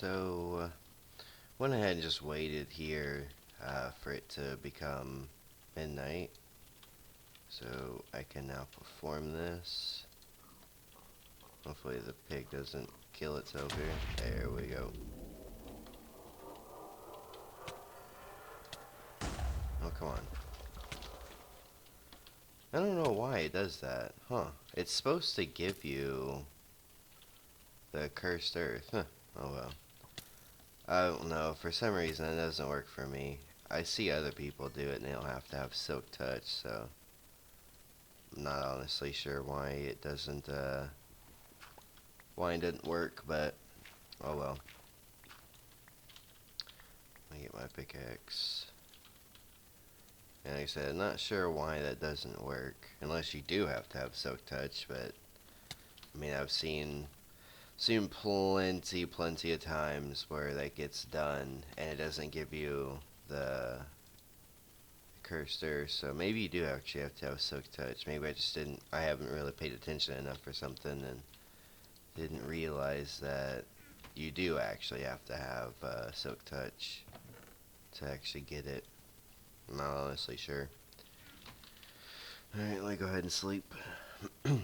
So, went ahead and just waited here for it to become midnight. So, I can now perform this. Hopefully the pig doesn't kill itself here. There we go. Oh, come on. I don't know why it does that. Huh. It's supposed to give you the cursed earth. Huh. Oh well. I don't know. For some reason, it doesn't work for me. I see other people do it and they don't have to have silk touch, so I'm not honestly sure why it doesn't work, but oh well. Let me get my pickaxe. And like I said, I'm not sure why that doesn't work, unless you do have to have silk touch, but I mean I've seen plenty of times where that gets done and it doesn't give you the cursed earth, so maybe you do actually have to have silk touch. Maybe I haven't really paid attention enough or something and didn't realize that you do actually have to have silk touch to actually get it. I'm not honestly sure. Alright, let me go ahead and sleep. I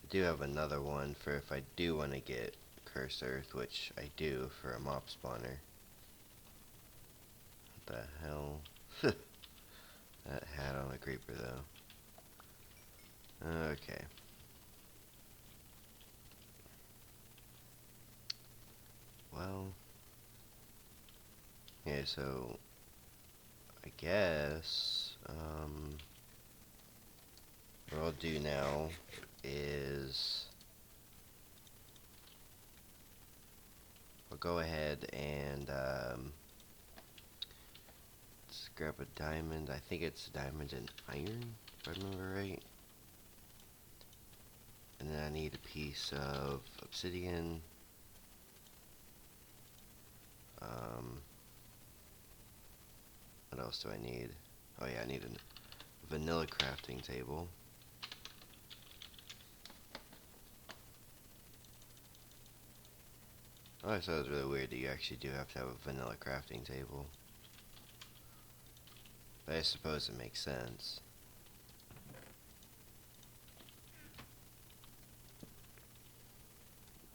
do have another one for if I do want to get cursed earth, which I do for a mob spawner. What the hell? That hat on a creeper though. Okay. Well. Yeah, so I guess what I'll do now is I'll go ahead and let's grab a diamond. I think it's diamond and iron, if I remember right. And then I need a piece of obsidian. What else do I need? Oh yeah, I need a vanilla crafting table. Oh, I thought it was really weird that you actually do have to have a vanilla crafting table. But I suppose it makes sense.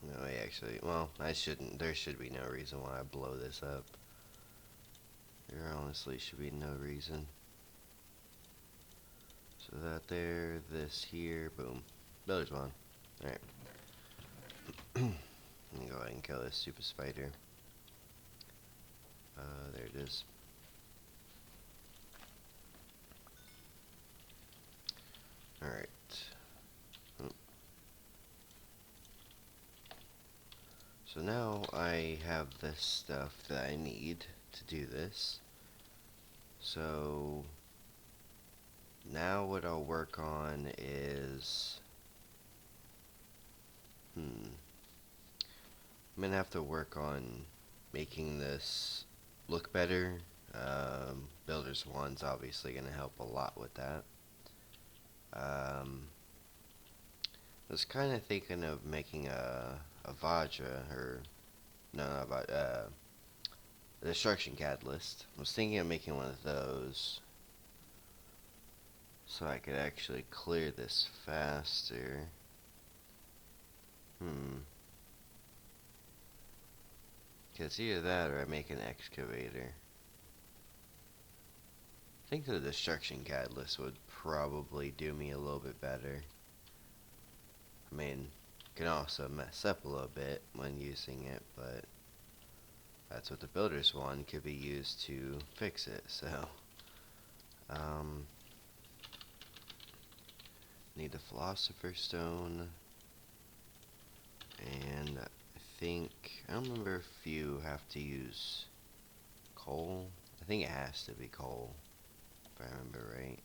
No, actually, well, there should be no reason why I blow this up. There honestly should be no reason. So that there, this here, boom. Builder's one. Alright. Let me go ahead and kill this stupid spider. There it is. Alright. So now I have this stuff that I need to do this. So now what I'll work on is I'm gonna have to work on making this look better. Builder's One's obviously gonna help a lot with that. I was kind of thinking of making a Vajra, or no, a destruction catalyst. I was thinking of making one of those so I could actually clear this faster. Because either that or I make an excavator. I think the destruction catalyst would probably do me a little bit better. I mean, can also mess up a little bit when using it, but that's what the builder's one could be used to fix it. So, need the philosopher's stone, and I don't remember if you have to use coal. I think it has to be coal, if I remember right.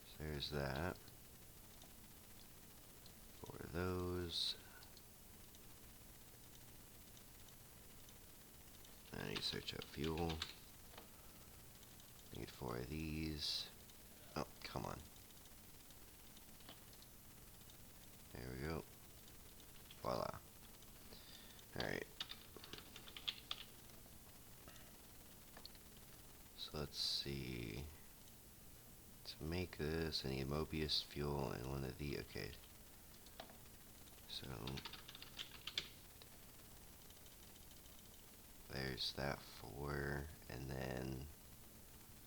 So there's that. For those. I need to search out fuel. I need 4 of these. Oh, come on. There we go. Voila. Alright. So let's see. To make this, I need Mobius fuel and one of the. Okay. So there's that 4, and then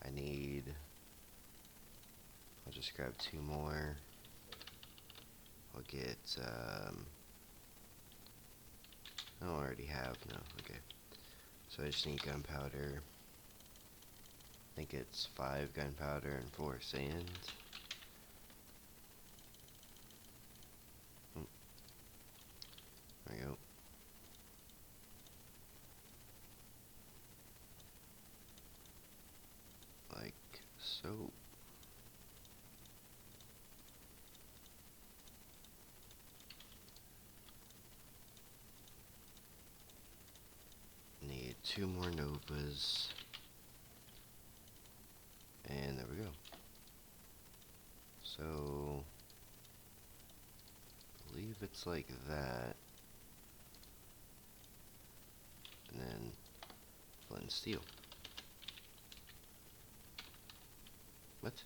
I need. I'll just grab 2 more. I'll get. I don't already have. No. Okay. So I just need gunpowder. I think it's 5 gunpowder and 4 sand. There we go. Like so. Need 2 more novas. And there we go. So I believe it's like that. And then flint steel. What?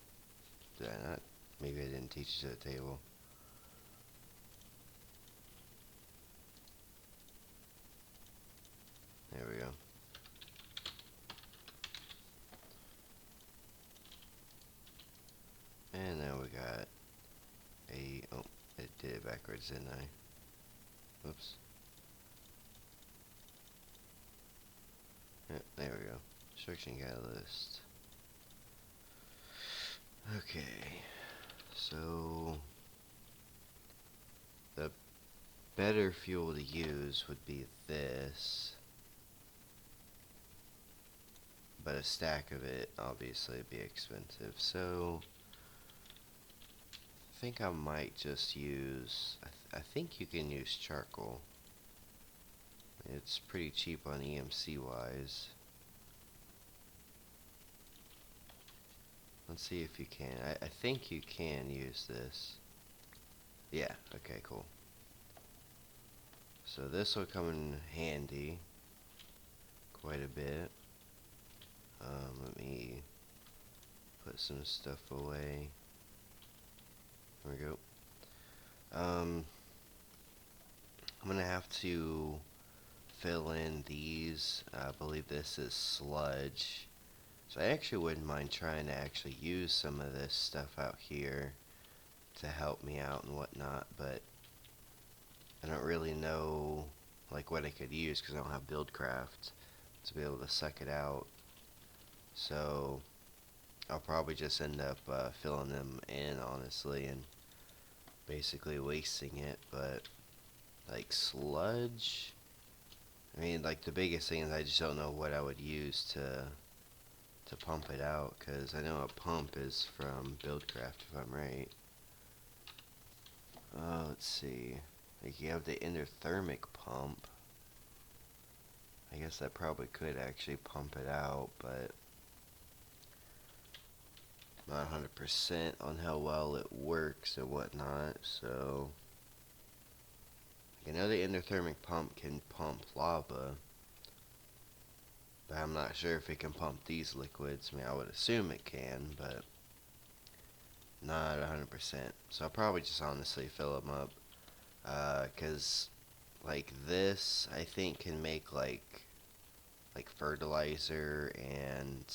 Did I not? Maybe I didn't teach it at the table. There we go. And now we got a. Oh, it did it backwards, didn't I? Whoops. Yeah, there we go. Construction catalyst. Okay. So the better fuel to use would be this. But a stack of it obviously would be expensive. So I think I might just use. I think you can use charcoal. It's pretty cheap on EMC wise. Let's see if you can. I think you can use this. Yeah, okay, cool. So this will come in handy quite a bit. Let me put some stuff away. There we go. I'm gonna have to fill in these. I believe this is sludge. So I actually wouldn't mind trying to actually use some of this stuff out here to help me out and whatnot, but I don't really know like what I could use because I don't have Buildcraft to be able to suck it out. So I'll probably just end up filling them in, honestly, and basically wasting it. But like sludge, I mean, like the biggest thing is I just don't know what I would use to pump it out, because I know a pump is from Buildcraft if I'm right. Let's see. Like you have the endothermic pump. I guess that probably could actually pump it out, but not 100% on how well it works and whatnot. So I know the endothermic pump can pump lava, but I'm not sure if it can pump these liquids. I mean, I would assume it can, but not 100%. So I'll probably just honestly fill them up. Because like this, I think can make like fertilizer, and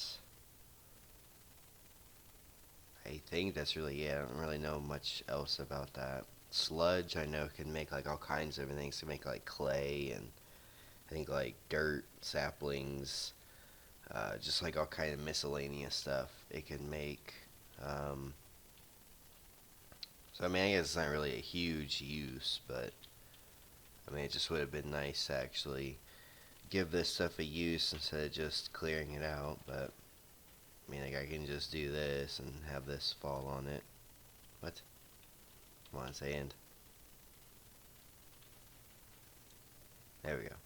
I think that's really it. I don't really know much else about that. Sludge, I know can make like all kinds of things to make like clay, and I think like dirt, saplings, just like all kind of miscellaneous stuff it can make. So I mean, I guess it's not really a huge use, but I mean, it just would have been nice to actually give this stuff a use instead of just clearing it out. But I mean, like I can just do this and have this fall on it. What? Come on, sand. There we go.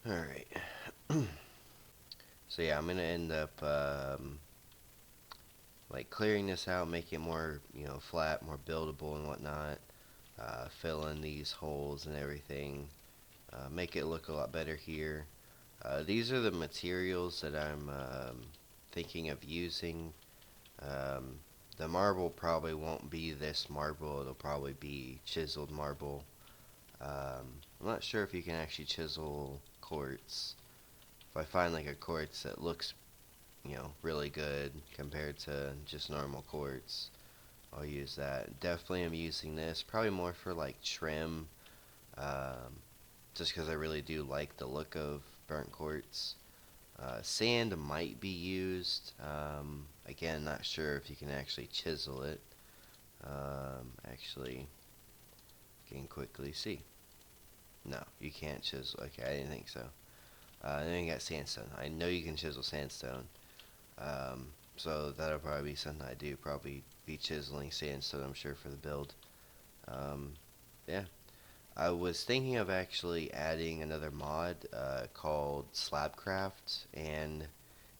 Alright. So yeah, I'm gonna end up like clearing this out, making it more, flat, more buildable and whatnot. Fill in these holes and everything. Make it look a lot better here. These are the materials that I'm thinking of using. Um, the marble probably won't be this marble. It'll probably be chiseled marble. I'm not sure if you can actually chisel quartz. If I find like a quartz that looks, really good compared to just normal quartz, I'll use that. Definitely I'm using this. Probably more for like trim. Um, just because I really do like the look of burnt quartz. Sand might be used. Again, not sure if you can actually chisel it. Actually, can quickly see. No, you can't chisel. Okay, I didn't think so. Then you got sandstone. I know you can chisel sandstone. Um, so that'll probably be something I do. Probably be chiseling sandstone, I'm sure, for the build. Um, yeah. I was thinking of actually adding another mod called Slabcraft, and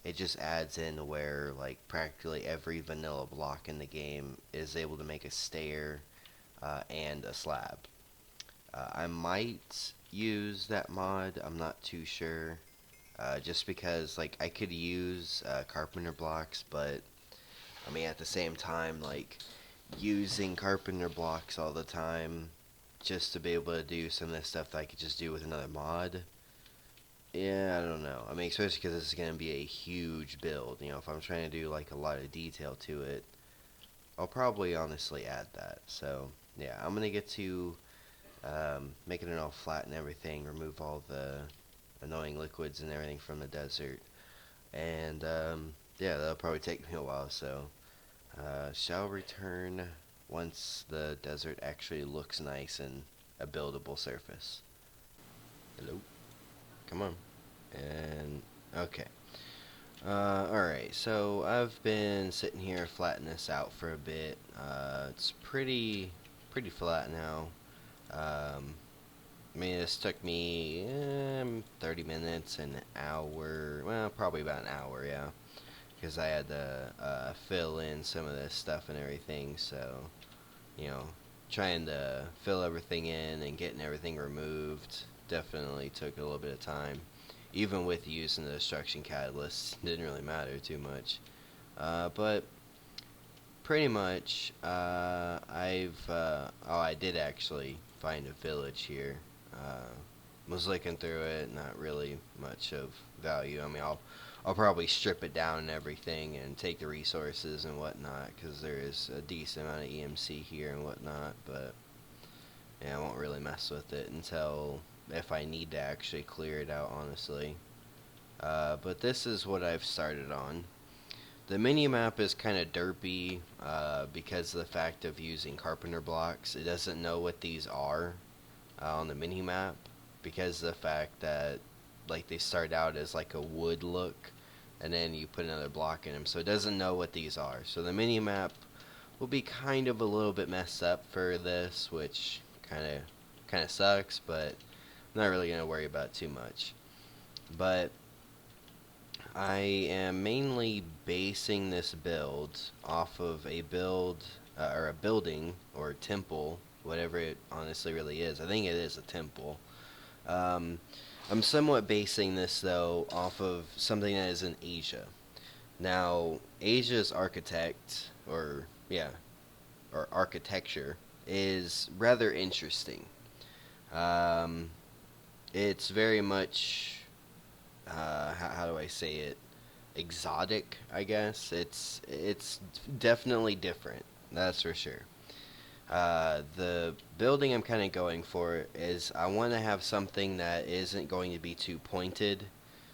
it just adds in where like practically every vanilla block in the game is able to make a stair and a slab. I might use that mod. I'm not too sure. Just because like I could use carpenter blocks, but I mean at the same time like using carpenter blocks all the time just to be able to do some of this stuff that I could just do with another mod. Yeah, I don't know. I mean, especially because this is going to be a huge build. If I'm trying to do like a lot of detail to it, I'll probably honestly add that. So yeah, I'm gonna get to making it all flat and everything, remove all the annoying liquids and everything from the desert, and yeah, that'll probably take me a while. So shall return once the desert actually looks nice and a buildable surface. Hello, come on, and okay. Alright, so I've been sitting here flattening this out for a bit. It's pretty flat now. Um, I mean, this took me 30 minutes, an hour, well, probably about an hour, yeah. Because I had to fill in some of this stuff and everything, so, you know, trying to fill everything in and getting everything removed definitely took a little bit of time. Even with using the destruction catalyst, didn't really matter too much. But pretty much, I did actually find a village here. Was looking through it, not really much of value. I mean, I'll probably strip it down and everything and take the resources and whatnot because there is a decent amount of EMC here and whatnot. But yeah, I won't really mess with it until if I need to actually clear it out, honestly. But this is what I've started on. The mini map is kind of derpy because of the fact of using carpenter blocks. It doesn't know what these are on the mini map because of the fact that like they start out as like a wood look and then you put another block in them, so it doesn't know what these are. So the mini map will be kind of a little bit messed up for this, which kind of sucks, but I'm not really gonna worry about it too much. But I am mainly basing this build off of a build or a building or a temple, whatever it honestly really is. I think it is a temple. Um, I'm somewhat basing this though off of something that is in Asia. Now, Asia's architect, or yeah, or architecture, is rather interesting. Um, it's very much, how do I say it? Exotic, I guess. It's definitely different. That's for sure. The building I'm kind of going for is I want to have something that isn't going to be too pointed.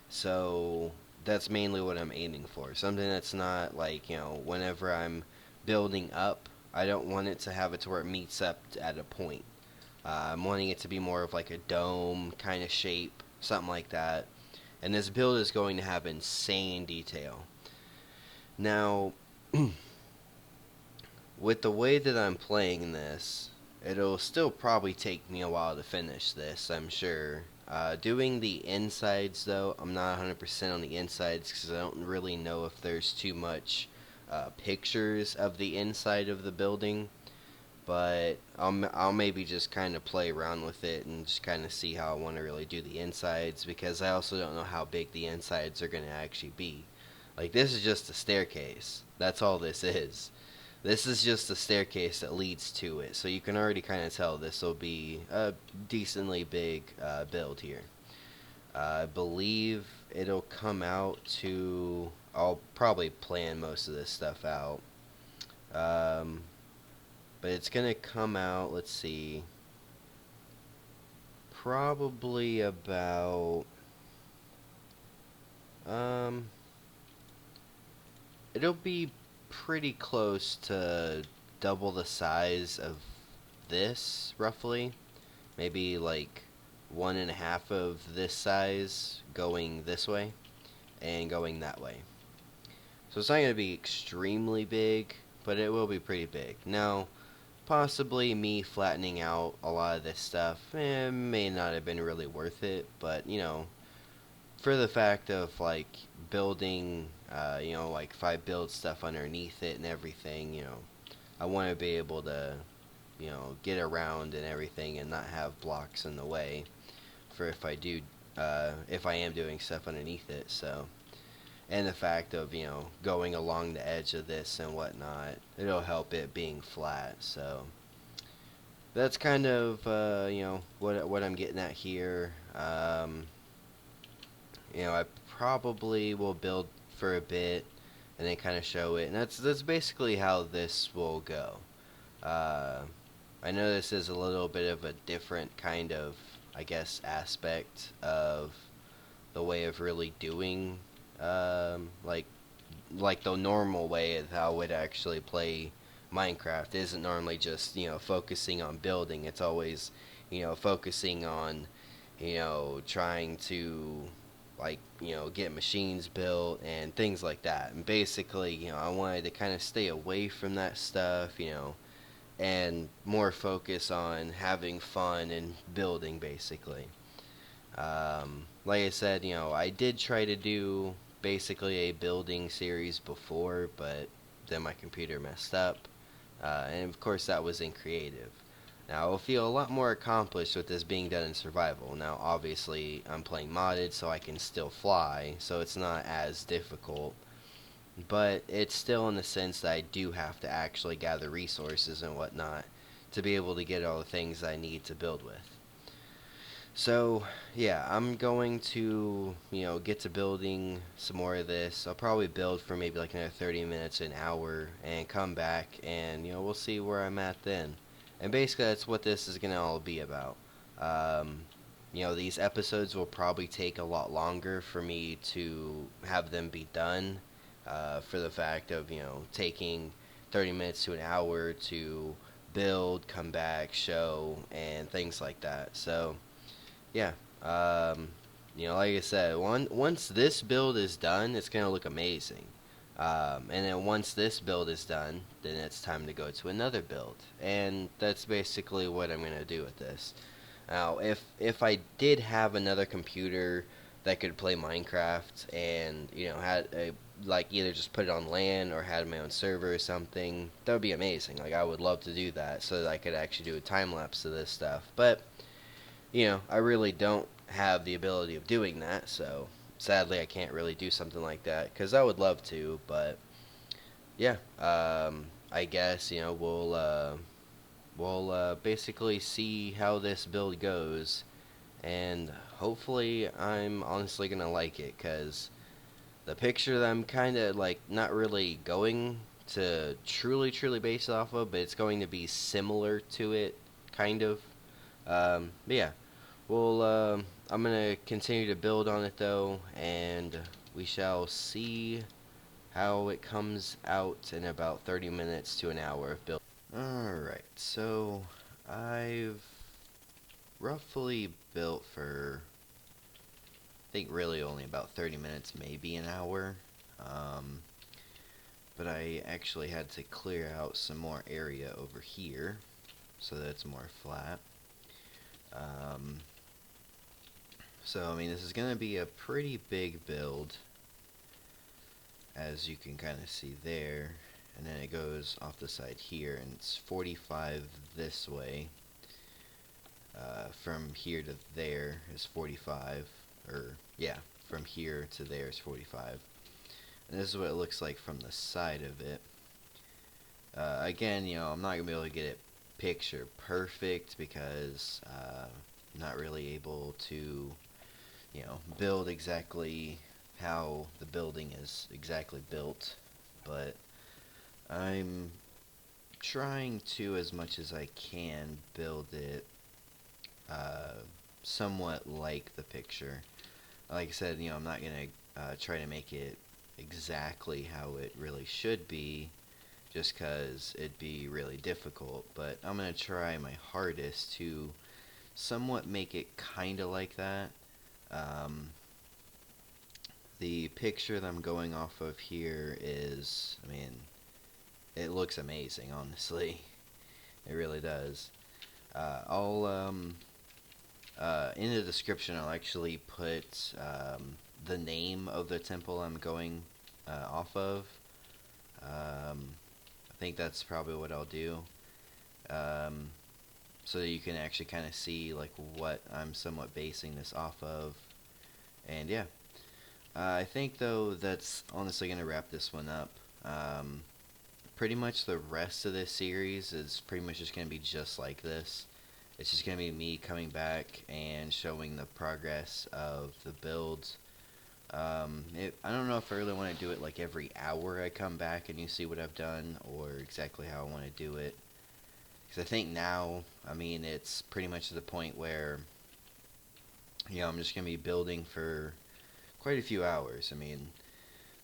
So that's mainly what I'm aiming for. Something that's not like, whenever I'm building up, I don't want it to have it to where it meets up at a point. I'm wanting it to be more of like a dome kind of shape, something like that. And this build is going to have insane detail. Now, with the way that I'm playing this, it'll still probably take me a while to finish this, I'm sure. Doing the insides, though, I'm not 100% on the insides because I don't really know if there's too much pictures of the inside of the building. But I'll maybe just kind of play around with it and just kind of see how I want to really do the insides, because I also don't know how big the insides are going to actually be. Like, this is just a staircase. That's all this is. This is just a staircase that leads to it. So you can already kind of tell this will be a decently big build here. I believe it'll come out to... I'll probably plan most of this stuff out. Um, but it's going to come out, let's see, probably about... Um, it'll be pretty close to double the size of this, roughly. Maybe like 1.5 of this size going this way and going that way. So it's not going to be extremely big, but it will be pretty big. Now, possibly me flattening out a lot of this stuff may not have been really worth it, but you know, for the fact of like building, you know, like if I build stuff underneath it and everything, you know, I want to be able to, you know, get around and everything and not have blocks in the way for if I do, if I am doing stuff underneath it. So, and the fact of, you know, going along the edge of this and whatnot, it'll help it being flat. So that's kind of, you know, what I'm getting at here. You know, I probably will build for a bit and then kind of show it, and that's basically how this will go. Uh, I know this is a little bit of a different kind of, I guess, aspect of the way of really doing, like the normal way of how I would actually play Minecraft. It isn't normally just, you know, focusing on building. It's always, you know, focusing on, you know, trying to, like, you know, get machines built and things like that. And basically, you know, I wanted to kind of stay away from that stuff, you know, and more focus on having fun and building, basically. Like I said, you know, I did try to do basically a building series before, but then my computer messed up. And of course, that was in creative. Now, I'll feel a lot more accomplished with this being done in survival. Now, obviously, I'm playing modded, so I can still fly, so it's not as difficult. But it's still in the sense that I do have to actually gather resources and whatnot to be able to get all the things I need to build with. So, yeah, I'm going to, you know, get to building some more of this. I'll probably build for maybe like another 30 minutes, an hour, and come back, and, you know, we'll see where I'm at then. And basically, that's what this is going to all be about. Um, you know, these episodes will probably take a lot longer for me to have them be done, for the fact of, you know, taking 30 minutes to an hour to build, come back, show, and things like that. So, yeah. You know, like I said, once this build is done, it's gonna look amazing. And then once this build is done, then it's time to go to another build, and that's basically what I'm gonna do with this. Now, if I did have another computer that could play Minecraft, and you know had a, like either just put it on LAN or had my own server or something, that would be amazing. Like I would love to do that so that I could actually do a time lapse of this stuff, but you know, I really don't have the ability of doing that, so sadly I can't really do something like that, because I would love to, but yeah, I guess, you know, we'll basically see how this build goes, and hopefully I'm honestly gonna like it, because the picture that I'm kind of, like, not really going to truly base it off of, but it's going to be similar to it, kind of. But yeah, well, I'm gonna continue to build on it though, and we shall see how it comes out in about 30 minutes to an hour of build. Alright, so I've roughly built for, I think really only about 30 minutes, maybe an hour. Um, but I actually had to clear out some more area over here so that it's more flat. Um, So, I mean, this is going to be a pretty big build, as you can kind of see there. And then it goes off the side here, and it's 45 this way. From here to there is 45, or yeah, from here to there is 45. And this is what it looks like from the side of it. Again, I'm not going to be able to get it picture perfect because I'm not really able to, build exactly how the building is exactly built. But I'm trying to, as much as I can, build it uh, somewhat like the picture. Like I said, I'm not going to try to make it exactly how it really should be, just because it'd be really difficult. But I'm going to try my hardest to somewhat make it kind of like that. Um, the picture that I'm going off of here is, I mean, it looks amazing, honestly. It really does. I'll in the description, I'll actually put the name of the temple I'm going off of. I think that's probably what I'll do, um, so that you can actually kind of see like what I'm somewhat basing this off of. And yeah, I think though that's honestly gonna wrap this one up. Um, Pretty much the rest of this series is pretty much just gonna be just like this. It's just going to be me coming back and showing the progress of the builds. I don't know if I really want to do it like every hour I come back and you see what I've done, or exactly how I want to do it. Because I think now, I mean, it's pretty much to the point where, I'm just going to be building for quite a few hours. I mean,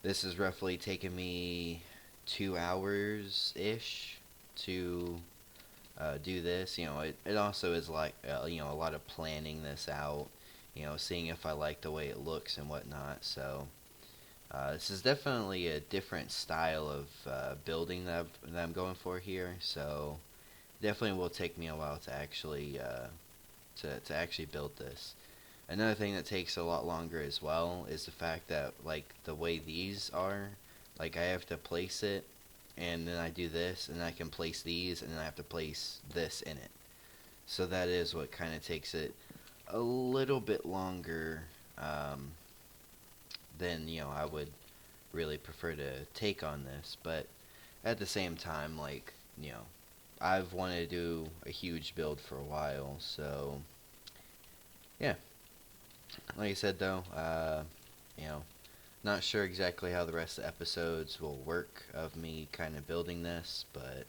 this has roughly taken me 2 hours-ish to do this. It also is like, a lot of planning this out, seeing if I like the way it looks and whatnot. So, this is definitely a different style of building that I'm going for here. So, definitely will take me a while to actually to actually build this. Another thing that takes a lot longer as well is the fact that, like, the way these are, like, I have to place it, and then I do this, and I can place these, and then I have to place this in it. So that is what kind of takes it a little bit longer um, than, I would really prefer to take on this. But at the same time, like, I've wanted to do a huge build for a while, so yeah. Like I said, though, you know, not sure exactly how the rest of the episodes will work of me kind of building this, but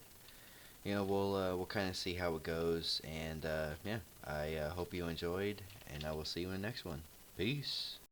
we'll kind of see how it goes. And yeah, I hope you enjoyed, and I will see you in the next one. Peace.